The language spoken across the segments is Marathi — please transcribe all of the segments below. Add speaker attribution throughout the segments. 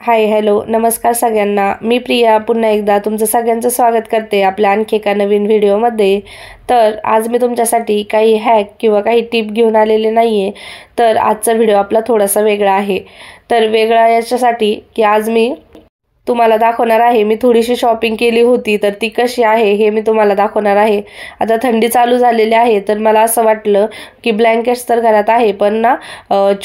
Speaker 1: हाय हॅलो नमस्कार सगळ्यांना। मी प्रिया पुन्हा एकदा तुमचं सगळ्यांचं स्वागत करते आपल्या आणखी एका नवीन व्हिडिओमध्ये। तर आज मी तुमच्यासाठी काही हॅक किंवा काही टिप घेऊन आलेले नाहीये। तर आजचा व्हिडिओ आपला थोडासा वेगळा आहे। तर वेगळा याच्यासाठी की आज मी तुम्हाला दाखवणार आहे मी थोडीशी शॉपिंग केली होती, तर ती कशी आहे हे मी तुम्हाला दाखवणार आहे। आता थंडी चालू झालेली आहे, तर मला असं वाटलं की ब्लँकेट्स तर घरात आहे, पण ना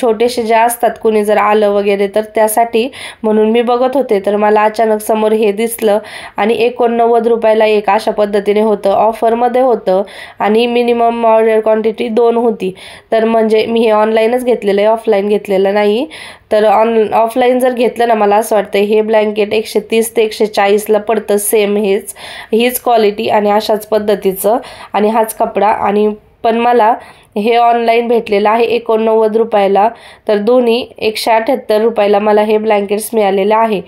Speaker 1: छोटेसे जे असतात कुणी जर आलं वगैरे तर त्यासाठी म्हणून मी बघत होते। तर मला अचानक समोर हे दिसलं आणि 89 रुपयाला एक अशा पद्धतीने होतं, ऑफरमध्ये होतं आणि मिनिमम ऑर्डर क्वांटिटी 2 होती। तर म्हणजे मी हे ऑनलाईनच घेतलेलं आहे, ऑफलाईन घेतलेलं नाही। तर ऑफलाईन जर घेतलं ना, मला असं वाटतं हे ब्लँकेट 130 ते 140 ला पडतं, सेम हीच क्वालिटी आणि अशाच पद्धतीचं आणि हाच कपडा। आणि पण मला हे ऑनलाईन भेटलेलं आहे 89 रुपयाला। तर दोन्ही 178 रुपयाला मला हे ब्लँकेट्स मिळालेले आहे।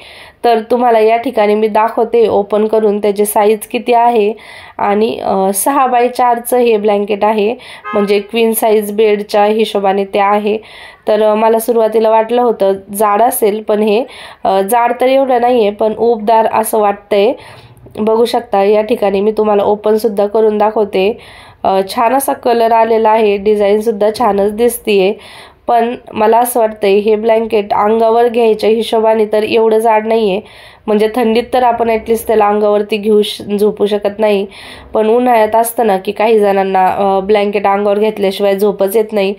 Speaker 1: तर तुम्हाला या ठिकाणी मी दाखवते ओपन करून त्याची साईज किती आहे। आणि 6x4चं हे ब्लँकेट आहे, म्हणजे क्वीन साईज बेडच्या हिशोबाने ते आहे। तर मला सुरुवातीला वाटलं होतं जाड असेल, पण हे जाड तर एवढं नाहीये, पण उबदार असं वाटतंय। बघू शकता या ठिकाणी मी तुम्हाला ओपन सुद्धा करून दाखवते। छान असा कलर आलेला आहे, डिझाईन सुद्धा छानच दिसतीये। पण मला असं वाटतंय हे ब्लँकेट अंगावर घ्यायच्या हिशोबाने तर एवढं जाड नाहीये। म्हणजे थंडीत तर आपण ॲटलिस्ट त्याला अंगावरती झोपू शकत नाही, पण उन्हाळ्यात असतं ना की काही जणांना ब्लँकेट अंगावर घेतल्याशिवाय झोपच येत नाही।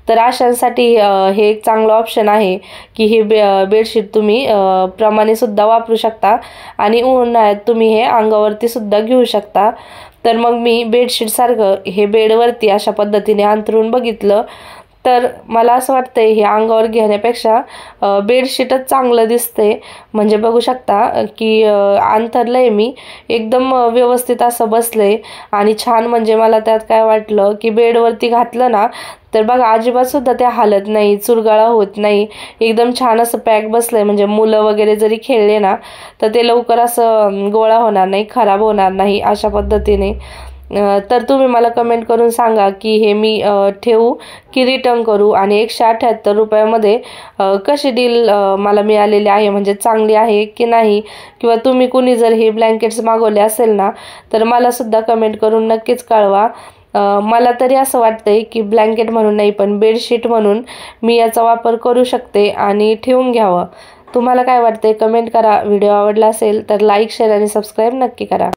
Speaker 1: तर अशांसाठी हे एक चांगलं ऑप्शन आहे की हे बेडशीट तुम्ही प्रमाणे सुद्धा वापरू शकता आणि उन्हाळ्यात तुम्ही हे अंगावरती सुद्धा घेऊ शकता। तर मग मी बेडशीट सारखं हे बेडवरती अशा पद्धतीने अंथरून बघितलं, तर मला असं वाटतंय हे अंगावर घेण्यापेक्षा बेडशीटच चांगलं दिसतंय। म्हणजे बघू शकता की अंथरलंय मी, एकदम व्यवस्थित असं बसलंय आणि छान। म्हणजे मला त्यात काय वाटलं की बेडवरती घातलं ना तर बघा अजिबात सुद्धा ते हालत नाही, चुरगळा होत नाही, एकदम छान असं पॅक बसलंय। म्हणजे मुलं वगैरे जरी खेळले ना तर ते लवकर असं गोळा होणार नाही, खराब होणार नाही अशा पद्धतीने। तर तुम्ही मला कमेंट करून सांगा की हे मी ठेवू की रिटर्न करू आणि 178 रुपयामध्ये कशी डील मला मिळालेली आहे, म्हणजे चांगली आहे की नाही। किंवा तुम्ही कुणी जर हे ब्लँकेट्स मागवले असेल ना तर मला सुद्धा कमेंट करून नक्कीच कळवा। मला तरी असं वाटतंय की ब्लँकेट म्हणून नाही, पण बेडशीट म्हणून मी याचा वापर करू शकते आणि ठेवून घ्यावं। तुम्हाला काय वाटतंय कमेंट करा। व्हिडिओ आवडला असेल तर लाईक शेअर आणि सबस्क्राईब नक्की करा।